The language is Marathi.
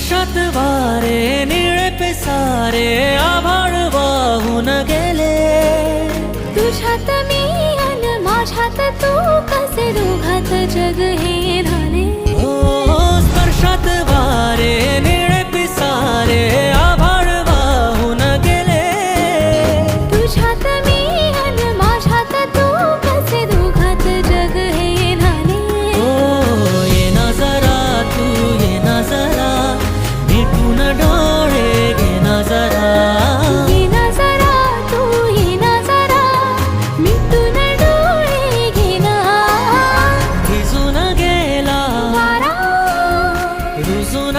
स्पर्शात वारे निळे पेसारे आभाळ वाहून गेले. तुझ्यात मी अन माझ्यात तू कसे दोघात जग हे झाले. हो स्पर्शात वारे निळे पिसारे आभाळ वाहून गेले. तुझ्यात मी अन माझ्यात तू कसे दोघात जग हे झाले. हो ये ना जरा तू ये ना जरा मिटून डोळे घे ना जरा. ये ना जरा तू ये ना जरा मिटून डोळे घे ना. भिजून गेला वारा रुजून